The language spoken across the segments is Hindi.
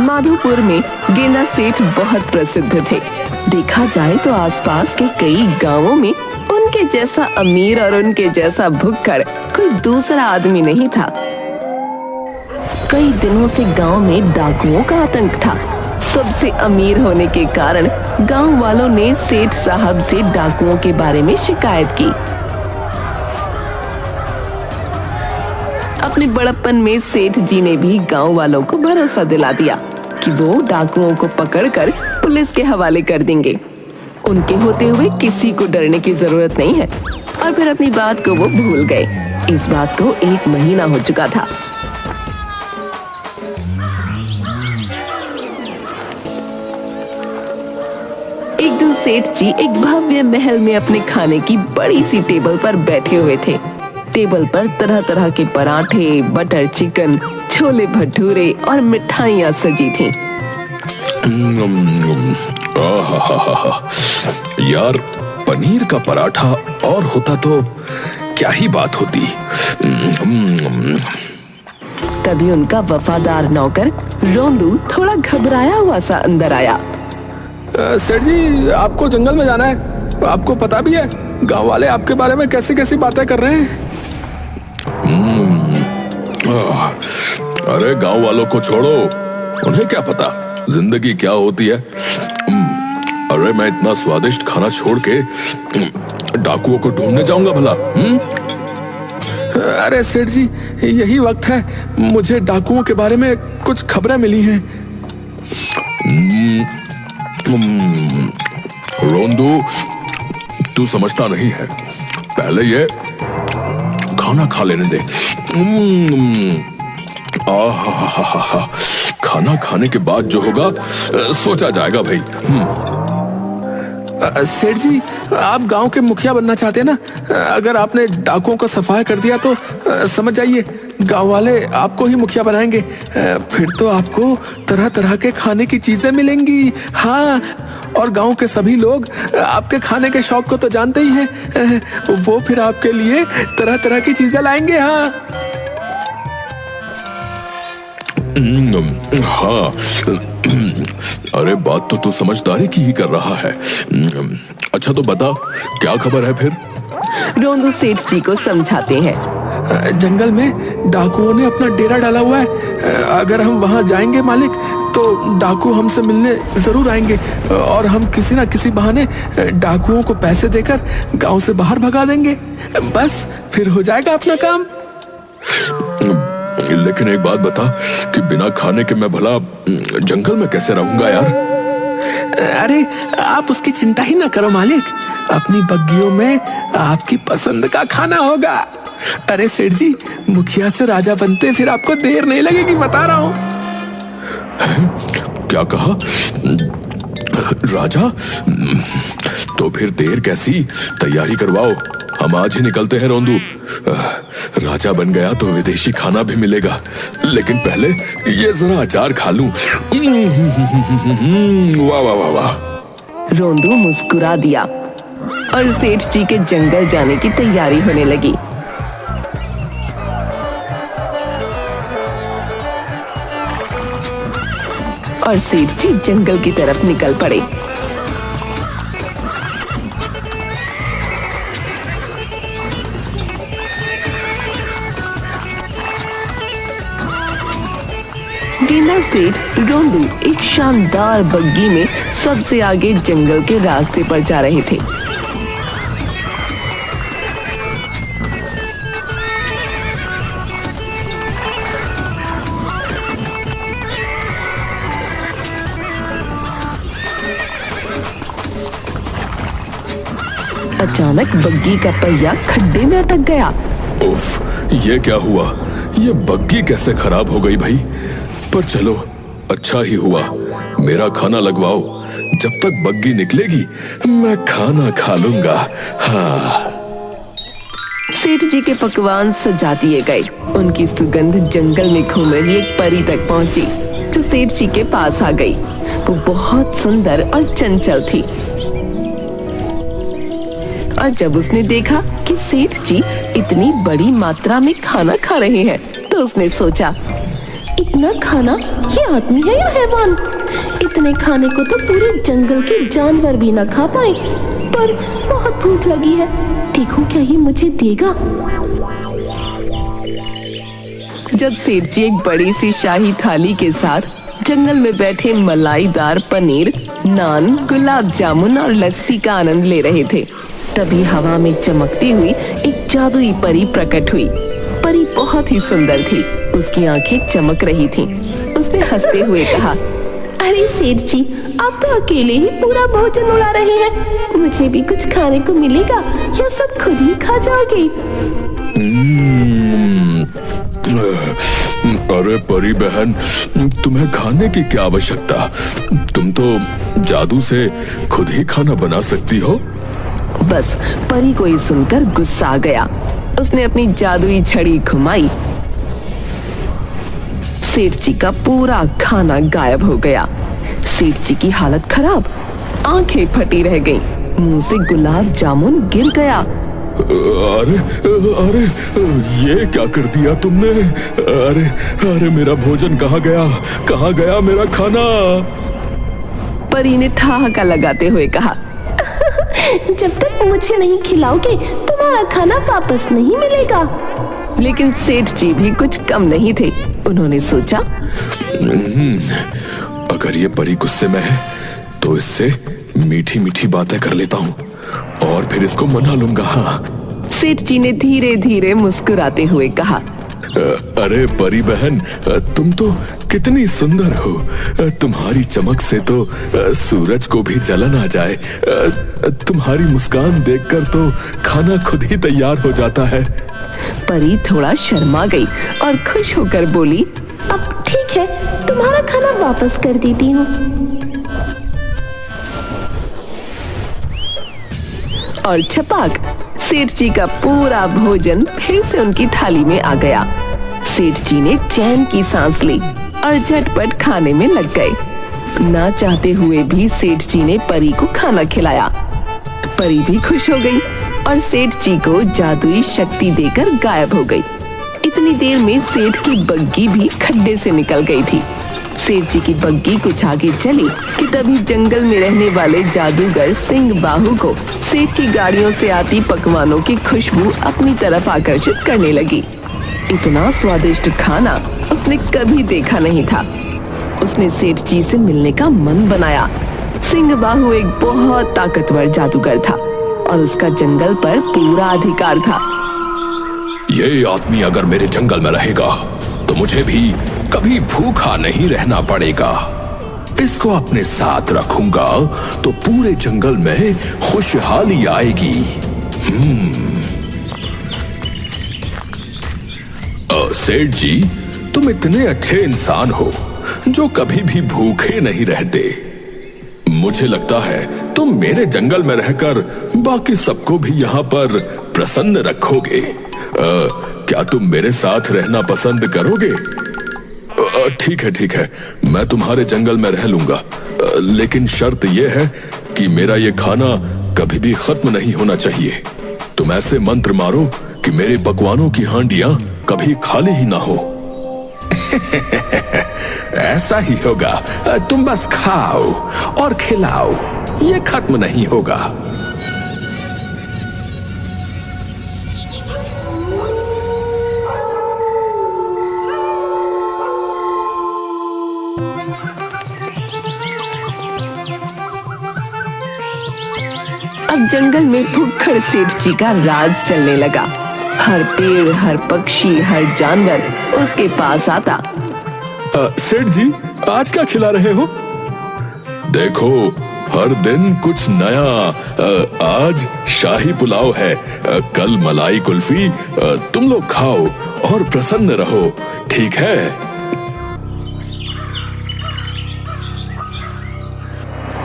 माधोपुर में गेंदा सेठ बहुत प्रसिद्ध थे। देखा जाए तो आसपास के कई गांवों में उनके जैसा अमीर और उनके जैसा भुक्कड़ कोई दूसरा आदमी नहीं था। कई दिनों से गांव में डाकुओं का आतंक था। सबसे अमीर होने के कारण गांव वालों ने सेठ साहब से डाकुओं के बारे में शिकायत की। अपने बड़प्पन में सेठ जी ने भी गांव वालों को भरोसा दिला दिया कि वो डाकुओं को पकड़कर पुलिस के हवाले कर देंगे। उनके होते हुए किसी को डरने की जरूरत नहीं है। और फिर अपनी बात को वो भूल गए। इस बात को 1 महीना हो चुका था। एक दिन सेठ जी एक भव्य महल में अपने खाने की बड़ी सी टेबल पर बैठे हुए थे। टेबल पर तरह तरह के पराठे, बटर चिकन, छोले भटूरे और मिठाइयाँ सजी थीं। यार, पनीर का पराठा और होता तो क्या ही बात होती। तभी उनका वफादार नौकर रोंदू थोड़ा घबराया हुआ सा अंदर आया। सेठ जी, आपको जंगल में जाना है। आपको पता भी है गांव वाले आपके बारे में कैसी कैसी बातें कर रहे हैं। अरे गांव वालों को छोड़ो, उन्हें क्या पता जिंदगी क्या होती है। अरे मैं इतना स्वादिष्ट खाना छोड़ के डाकुओं को ढूंढने जाऊंगा भला। अरे सेठ जी, यही वक्त है। मुझे डाकुओं के बारे में कुछ खबरें मिली हैं। रोंदू, तू समझता नहीं है। पहले ये खाना खा लेने दे। खाना खाने के बाद जो होगा सोचा जाएगा भाई। सेठ जी, आप गांव के मुखिया बनना चाहते हैं ना। अगर आपने डाकुओं का सफाया कर दिया तो समझ जाइए गांव वाले आपको ही मुखिया बनाएंगे। फिर तो आपको तरह तरह के खाने की चीजें मिलेंगी। हाँ, और गांव के सभी लोग आपके खाने के शौक को तो जानते ही हैं। वो फिर आपके लिए तरह तरह की चीजें लाएंगे। हाँ, अरे बात तो तू समझदारी की ही कर रहा है। अच्छा तो बता, क्या खबर है फिर? रोंदू सेठ जी को समझाते हैं। जंगल में डाकुओं ने अपना डेरा डाला हुआ है। अगर हम वहां जाएंगे मालिक, तो डाकू हमसे मिलने जरूर आएंगे और हम किसी ना किसी बहाने डाकुओं को पैसे देकर गांव से बाहर भगा देंगे। बस फिर हो जाएगा अपना काम। लेकिन एक बात बता कि बिना खाने के मैं भला जंगल में कैसे रहूंगा यार? अरे आप उसकी चिंता ही ना करो मालिक। अपनी बग्गियों में आपकी पसंद का खाना होगा। अरे सेठ जी, मुखिया से राजा बनते फिर आपको देर नहीं लगेगी, बता रहा हूँ। क्या कहा? राजा? तो फिर देर कैसी, तैयारी करवाओ। हम आज ही निकलते हैं रोंदू। राजा बन गया तो विदेशी खाना भी मिलेगा, लेकिन पहले ये जरा अचार खा लूं। वाह वाह वाह वाह। रोंदू मुस्कुरा दिया और सेठ जी के जंगल जाने की तैयारी होने लगी। और सेठ जी जंगल की तरफ निकल पड़े। गेंदा सेठ रोंदू एक शानदार बग्गी में सबसे आगे जंगल के रास्ते पर जा रहे थे। अचानक बग्गी का पहिया खड्डे में अटक गया। उफ, ये क्या हुआ? ये बग्गी कैसे खराब हो गई भाई? पर चलो, अच्छा ही हुआ। मेरा खाना लगवाओ, जब तक बग्गी निकलेगी मैं खाना खा लूंगा। हाँ। सेठ जी के पकवान सजा दिए गए। उनकी सुगंध जंगल में घूम रही एक परी तक पहुंची, जो सेठ जी के पास आ गई। वो बहुत सुंदर और चंचल थी। और जब उसने देखा कि सेठ जी इतनी बड़ी मात्रा में खाना खा रहे हैं, तो उसने सोचा, इतना खाना, ये आदमी है या हैवान? इतने खाने को तो पूरे जंगल के जानवर भी ना खा पाए। पर बहुत भूख लगी है, देखो क्या ये मुझे देगा। जब सेठ जी एक बड़ी सी शाही थाली के साथ जंगल में बैठे मलाईदार पनीर, नान, गुलाब जामुन और लस्सी का आनंद ले रहे थे, तभी हवा में चमकती हुई एक जादुई परी प्रकट हुई। परी बहुत ही सुंदर थी, उसकी आंखें चमक रही थीं। उसने हंसते हुए कहा, अरे सेठ जी, आप तो अकेले ही पूरा भोजन उड़ा रहे हैं, मुझे भी कुछ खाने को मिलेगा या सब खुद ही खा जाओगे? अरे परी बहन, तुम्हें खाने की क्या आवश्यकता? तुम तो जादू से खुद ही खाना बना सकती हो। बस परी को ये सुनकर गुस्सा आ गया। उसने अपनी जादुई छड़ी घुमाई, सेठ जी का पूरा खाना गायब हो गया। सेठ जी की हालत खराब, आंखें फटी रह गईं, मुंह से गुलाब जामुन गिर गया। अरे अरे, ये क्या कर दिया तुमने? अरे अरे, मेरा भोजन कहाँ गया? कहाँ गया मेरा खाना? परी ने ठहाका लगाते हुए कहा, जब तक मुझे नहीं खिलाओगे तुम्हारा खाना वापस नहीं मिलेगा। लेकिन सेठ जी भी कुछ कम नहीं थे। उन्होंने सोचा, अगर ये परी गुस्से में है तो इससे मीठी मीठी बातें कर लेता हूँ और फिर इसको मना लूंगा। हाँ। सेठ जी ने धीरे धीरे मुस्कुराते हुए कहा, अरे परी बहन, तुम तो कितनी सुंदर हो। तुम्हारी चमक से तो सूरज को भी जलन आ जाए। तुम्हारी मुस्कान देखकर तो खाना खुद ही तैयार हो जाता है। परी थोड़ा शर्मा गई और खुश होकर बोली, अब ठीक है, तुम्हारा खाना वापस कर देती हूँ। और छपाक, सेठ जी का पूरा भोजन फिर से उनकी थाली में आ गया। सेठ जी ने चैन की सांस ली और झटपट खाने में लग गए। ना चाहते हुए भी सेठ जी ने परी को खाना खिलाया। परी भी खुश हो गई और सेठ जी को जादुई शक्ति देकर गायब हो गई। इतनी देर में सेठ की बग्गी भी खड्डे से निकल गई थी। सेठ जी की बग्गी कुछ आगे चली कि तभी जंगल में रहने वाले जादूगर सिंह बाहु को सेठ की गाड़ियों से आती पकवानों की खुशबू अपनी तरफ आकर्षित करने लगी। इतना स्वादिष्ट खाना उसने कभी देखा नहीं था। उसने सेठ जी से मिलने का मन बनाया। सिंह बाहु एक बहुत ताकतवर जादूगर था और उसका जंगल पर पूरा अधिकार था। ये आदमी अगर मेरे जंगल में रहेगा तो मुझे भी कभी भूखा नहीं रहना पड़ेगा। इसको अपने साथ रखूंगा तो पूरे जंगल में खुशहाली आएगी। सेठ जी, तुम इतने अच्छे इंसान हो जो कभी भी भूखे नहीं रहते। मुझे लगता है तुम मेरे जंगल में रहकर बाकी सबको भी यहाँ पर प्रसन्न रखोगे। क्या तुम मेरे साथ रहना पसंद करोगे? ठीक है, मैं तुम्हारे जंगल में रह लूंगा, लेकिन शर्त यह है कि मेरा ये खाना कभी भी खत्म नहीं होना चाहिए। तुम ऐसे मंत्र मारो कि मेरे पकवानों की हांडियां कभी खाली ही ना हो। ऐसा ही होगा, तुम बस खाओ और खिलाओ, ये खत्म नहीं होगा। अब जंगल में भुक्खड़ सेठ जी का राज चलने लगा। हर पेड़, हर पक्षी, हर जानवर उसके पास आता। सेठ जी, आज क्या खिला रहे हो? देखो, हर दिन कुछ नया। आज शाही पुलाव है, कल मलाई कुल्फी। तुम लोग खाओ और प्रसन्न रहो, ठीक है?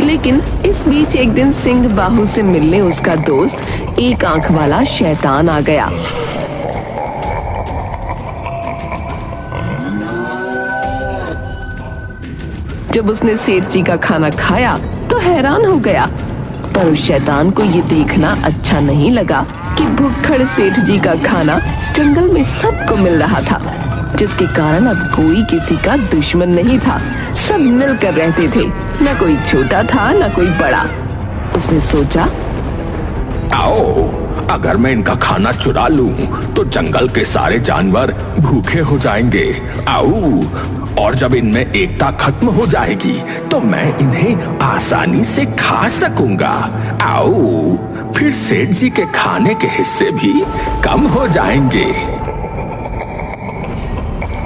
लेकिन इस बीच एक दिन सिंह बाहु से मिलने उसका दोस्त एक आंख वाला शैतान आ गया। जब उसने सेठ जी का खाना खाया तो हैरान हो गया, पर उस शैतान को ये देखना अच्छा नहीं लगा कि भुक्खड़ सेठ जी का खाना जंगल में सबको मिल रहा था। जिसके कारण अब कोई किसी का दुश्मन नहीं था। सब मिलकर रहते थे, न कोई छोटा था न कोई बड़ा। उसने सोचा, आओ, अगर मैं इनका खाना चुरा लूं तो जंगल के सारे जानवर भूखे हो जाएंगे। आओ, और जब इनमें एकता खत्म हो जाएगी तो मैं इन्हें आसानी से खा सकूंगा। आओ, फिर सेठ जी के खाने के हिस्से भी कम हो जाएंगे।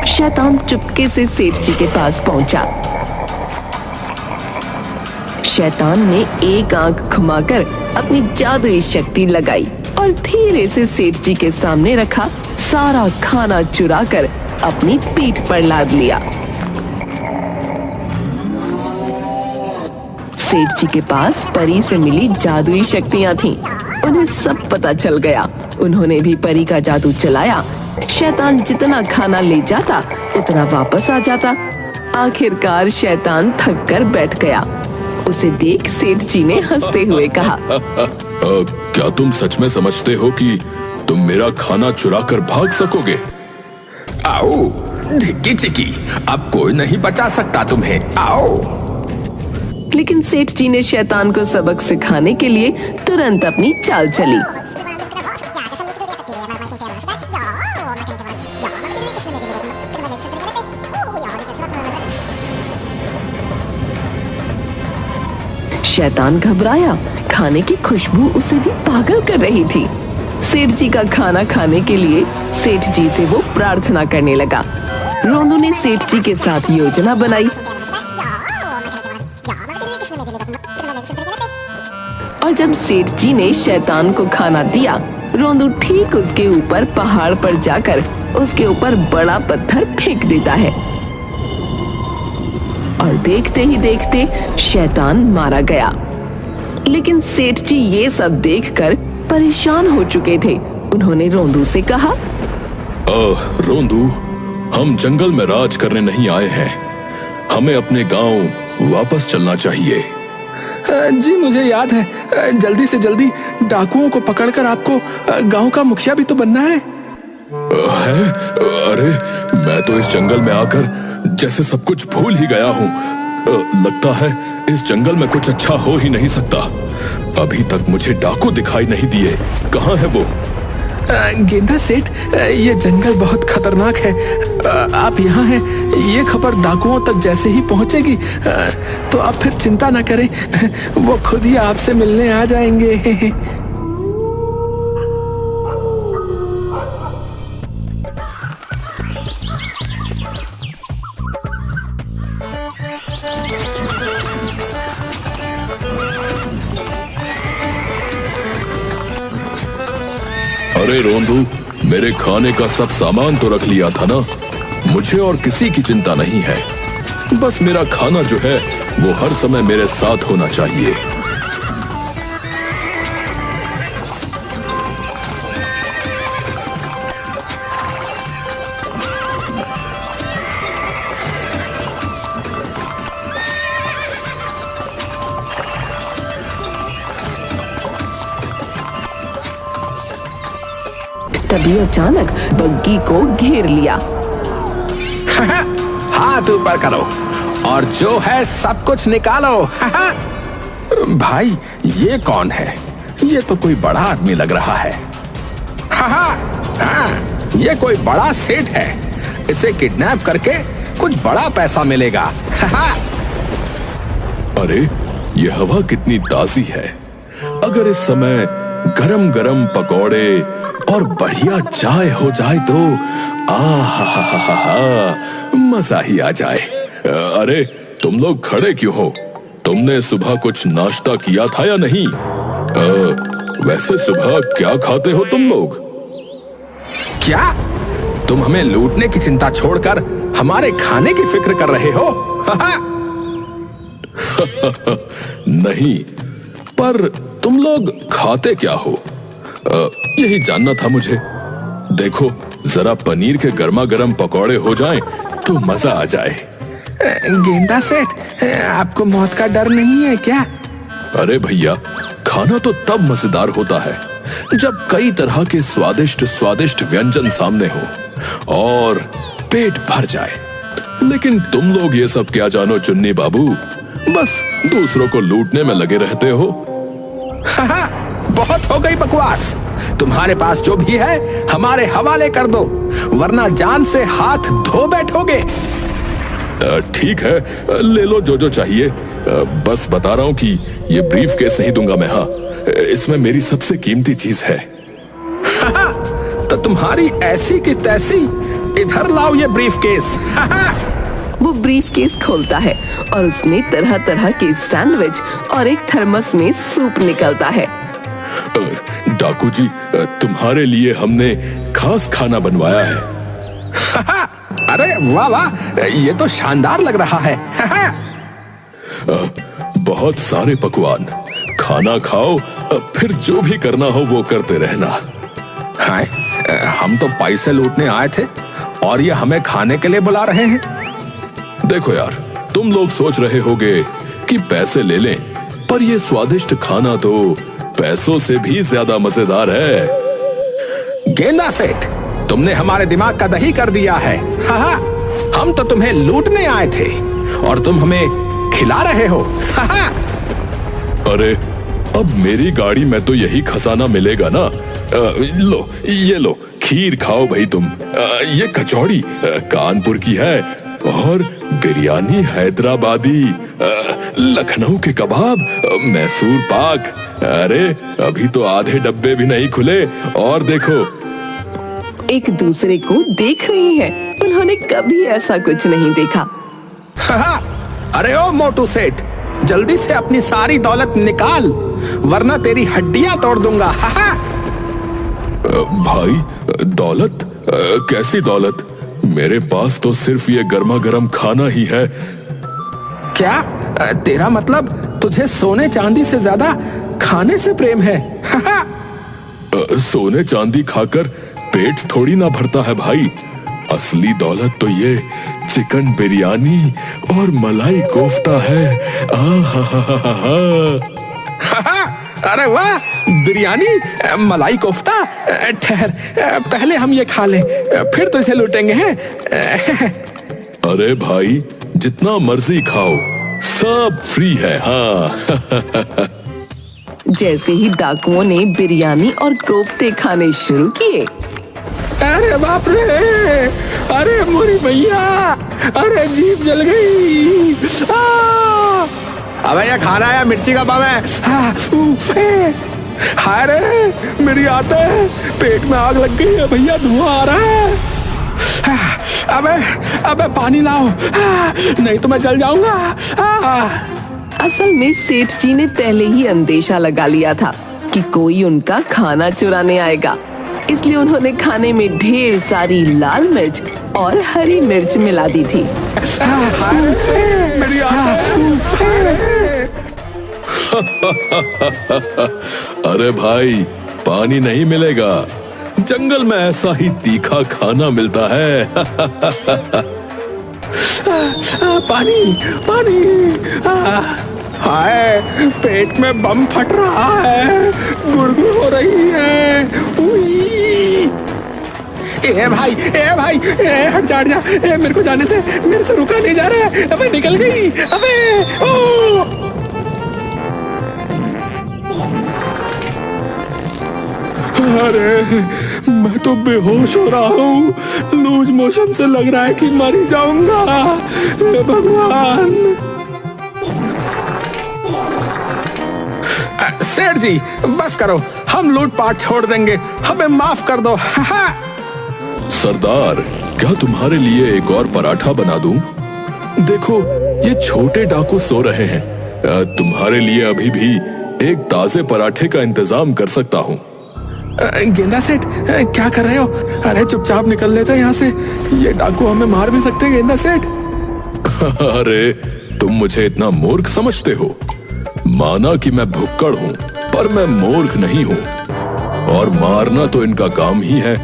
शैतान चुपके से सेठ जी के पास पहुंचा। शैतान ने एक आंख घुमाकर अपनी जादुई शक्ति लगाई और धीरे से सेठ जी के सामने रखा सारा खाना चुराकर अपनी पीठ पर लाद लिया। सेठ जी के पास परी से मिली जादुई शक्तियां थीं। उन्हें सब पता चल गया। उन्होंने भी परी का जादू चलाया। शैतान जितना खाना ले जाता उतना वापस आ जाता। आखिरकार शैतान थक कर बैठ गया। उसे देख सेठ जी ने हंसते हुए कहा, क्या तुम सच में समझते हो कि तुम मेरा खाना चुरा कर भाग सकोगे? आओ ढिक्की चिक्की, अब कोई नहीं बचा सकता तुम्हें। आओ। लेकिन सेठ जी ने शैतान को सबक सिखाने के लिए तुरंत अपनी चाल चली। शैतान घबराया। खाने की खुशबू उसे भी पागल कर रही थी। सेठ जी का खाना खाने के लिए सेठ जी से वो प्रार्थना करने लगा। रोंदू ने सेठ जी के साथ योजना बनाई और जब सेठ जी ने शैतान को खाना दिया, रोंदू ठीक उसके ऊपर पहाड़ पर जाकर उसके ऊपर बड़ा पत्थर फेंक देता है और देखते ही देखते शैतान मारा गया। लेकिन सेठ जी ये सब देखकर परेशान हो चुके थे। उन्होंने रोंदू से कहा, रोंदू, हम जंगल में राज करने नहीं आए हैं। हमें अपने गांव वापस चलना चाहिए। जी मुझे याद है, जल्दी से जल्दी डाकुओं को पकड़कर आपको गांव का मुखिया भी तो बनना है। अरे मैं तो इस जंगल में आकर जैसे सब कुछ भूल ही गया हूँ। लगता है इस जंगल में कुछ अच्छा हो ही नहीं सकता। अभी तक मुझे डाकू दिखाई नहीं दिए। कहाँ है वो? गेंदा सेठ, ये जंगल बहुत खतरनाक है। आप यहाँ हैं, ये खबर डाकुओं तक जैसे ही पहुँचेगी तो आप फिर चिंता न करें, वो खुद ही आपसे मिलने आ जाएंगे। अरे रोंदू, मेरे खाने का सब सामान तो रख लिया था ना। मुझे और किसी की चिंता नहीं है। बस मेरा खाना जो है वो हर समय मेरे साथ होना चाहिए। तभी अचानक बग्गी को घेर लिया। हाथ ऊपर करो और जो है सब कुछ निकालो। भाई ये कौन है? ये तो कोई बड़ा आदमी लग रहा है। ये कोई बड़ा सेठ है। इसे किडनैप करके कुछ बड़ा पैसा मिलेगा। अरे ये हवा कितनी ताजी है। अगर इस समय गरम गरम पकौड़े और बढ़िया चाय हो जाए तो मजा ही आ जाए। अरे तुम लोग खड़े क्यों हो? तुमने सुबह कुछ नाश्ता किया था या नहीं? वैसे सुबह क्या खाते हो तुम लोग? क्या तुम हमें लूटने की चिंता छोड़कर हमारे खाने की फिक्र कर रहे हो? नहीं, पर तुम लोग खाते क्या हो? यही जानना था मुझे। देखो जरा पनीर के गर्मा गर्म पकौड़े हो जाएं तो मजा आ जाए। गेंदा सेठ, आपको मौत का डर नहीं है क्या? अरे भैया, खाना तो तब मजेदार होता है जब कई तरह के स्वादिष्ट स्वादिष्ट व्यंजन सामने हो और पेट भर जाए। लेकिन तुम लोग ये सब क्या जानो चुन्नी बाबू, बस दूसरों को लूटने में लगे रहते हो। बहुत हो गई बकवास। तुम्हारे पास जो भी है हमारे हवाले कर दो, वरना जान से हाथ धो बैठोगे। ठीक है, ले लो जो जो चाहिए। बस बता रहा हूं कि ये ब्रीफ केस नहीं दूंगा मैं। हाँ, इसमें मेरी सबसे कीमती चीज है। तो तुम्हारी ऐसी की तैसी, इधर लाओ ये ब्रीफ केस। वो ब्रीफ केस खोलता है और उसमें तरह तरह के सैंडविच और एक थर्मस में सूप निकलता है। डाकू जी, तुम्हारे लिए हमने खास खाना बनवाया है। अरे वाह वाह, ये तो शानदार लग रहा है। बहुत सारे पकवान, खाना खाओ, फिर जो भी करना हो वो करते रहना। हाय, हम तो पैसे लूटने आए थे और ये हमें खाने के लिए बुला रहे हैं। देखो यार, तुम लोग सोच रहे होगे कि पैसे ले लें, पर ये स्वादिष्ट खाना तो पैसों से भी ज्यादा मजेदार है। गेंदा सेठ, तुमने हमारे दिमाग का दही कर दिया है। हाँ, हम तो तुम्हें लूटने आए थे और तुम हमें खिला रहे हो। हाँ। अरे, अब मेरी गाड़ी में तो यही खजाना मिलेगा ना। लो, ये लो, खीर खाओ भाई तुम। ये कचौड़ी कानपुर की है और बिरयानी हैदराबादी, लखनऊ के कबाब, मैसूर पाक। अरे, अभी तो आधे डब्बे भी नहीं खुले और देखो। एक दूसरे को देख रही हैं। उन्होंने कभी ऐसा कुछ नहीं देखा। अरे ओ मोटू सेठ, जल्दी से अपनी सारी दौलत निकाल, वरना तेरी हड्डियां तोड़ दूंगा। भाई, दौलत? कैसी दौलत? मेरे पास तो सिर्फ ये गर्मा गर्म खाना ही है। क्या तेरा मतलब तुझे सोने चांदी से ज्यादा खाने से प्रेम है? सोने चांदी खाकर पेट थोड़ी ना भरता है भाई। असली दौलत तो ये चिकन बिरयानी और मलाई कोफ्ता है। अरे वाह, बिरयानी, मलाई कोफ्ता। ठहर, पहले हम ये खा लें, फिर तुझे लूटेंगे हैं। अरे भाई, जितना मर्जी खाओ, सब फ्री है। हाँ। जैसे ही डाकुओं ने बिरयानी और कोफ्ते खाने शुरू किए, अरे बाप रे, अरे मोरी मैया, अरे जीभ जल गई। अबे ये खाना है, मिर्ची का बम है। हाय रे, मेरी आते है, पेट में आग लग गई है भैया, धुआं आ रहा है। अबे पानी लाओ, नहीं तो मैं जल जाऊंगा। असल में सेठ जी ने पहले ही अंदेशा लगा लिया था कि कोई उनका खाना चुराने आएगा, इसलिए उन्होंने खाने में ढेर सारी लाल मिर्च और हरी मिर्च मिला दी थी। अरे भाई, पानी नहीं मिलेगा, जंगल में ऐसा ही तीखा खाना मिलता है। पानी पानी। हाय, पेट में बम फट रहा है, गुड़गुड़ हो रही है। ए भाई, हट जा, मेरे को जाने दे, मेरे से रुका नहीं जा रहा है। अबे निकल गई, अबे ओ। अरे, मैं तो बेहोश हो रहा हूँ, लूज मोशन से लग रहा है कि मर ही जाऊंगा। भगवान। सेठ जी, बस करो, हम लूटपाट छोड़ देंगे, हमें माफ कर दो। सरदार, क्या तुम्हारे लिए एक और पराठा बना दूं? देखो, ये छोटे डाकू सो रहे हैं, तुम्हारे लिए अभी भी एक ताजे पराठे का इंतजाम कर सकता हूँ। गेंदा सेठ, क्या कर रहे हो? अरे चुपचाप निकल लेते हैं यहाँ से, ये डाकू हमें मार भी सकते हैं। गेंदा सेठ। अरे, तुम मुझे इतना मूर्ख समझते हो? माना कि मैं भुक्कड़ हूँ, पर मैं मूर्ख नहीं हूँ, और मारना तो इनका काम ही है,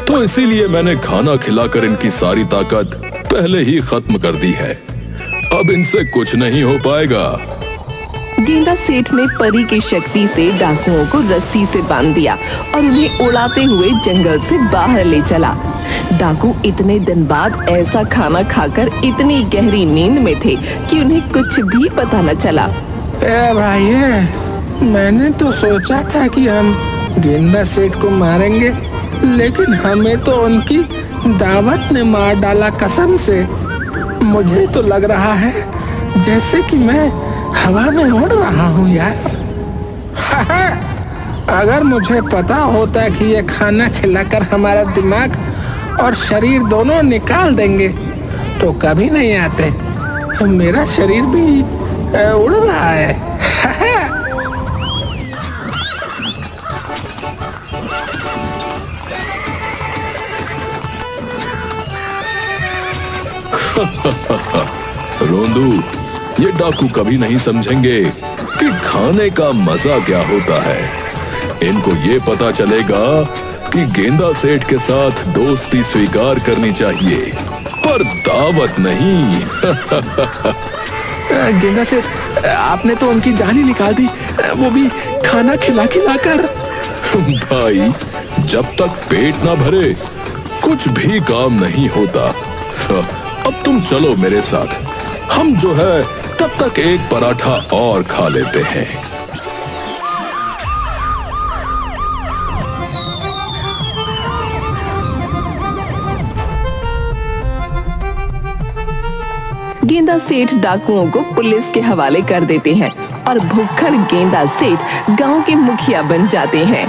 तो इसीलिए मैंने खाना खिलाकर इनकी सारी ताकत पहले ही खत्म कर दी है। अब इनसे कुछ नहीं हो पाएगा। गेंदा सेठ ने परी की शक्ति से डाकुओं को रस्सी से बांध दिया और उन्हें उड़ाते हुए जंगल से बाहर ले चला। डाकू इतने दिन बाद ऐसा खाना खाकर इतनी गहरी नींद में थे कि उन्हें कुछ भी पता न चला। ए भाई, मैंने तो सोचा था कि हम गेंदा सेठ को मारेंगे, लेकिन हमें तो उनकी दावत ने मार डाला कसम से। मुझे तो लग रहा है जैसे कि मैं हवा में उड़ रहा हूँ यार। अगर मुझे पता होता कि ये खाना खिलाकर हमारा दिमाग और शरीर दोनों निकाल देंगे तो कभी नहीं आते। मेरा शरीर भी उड़ रहा है। रोंदू, ये डाकू कभी नहीं समझेंगे कि खाने का मजा क्या होता है। इनको ये पता चलेगा कि गेंदा सेठ के साथ दोस्ती स्वीकार करनी चाहिए, पर दावत नहीं। गेंदा सेठ, आपने तो उनकी जान ही निकाल दी, वो भी खाना खिला कर। भाई, जब तक पेट ना भरे कुछ भी काम नहीं होता। अब तुम चलो मेरे साथ, हम जो है तब तक एक पराठा और खा लेते हैं। गेंदा सेठ डाकुओं को पुलिस के हवाले कर देते हैं और भुक्खड़ गेंदा सेठ गांव के मुखिया बन जाते हैं।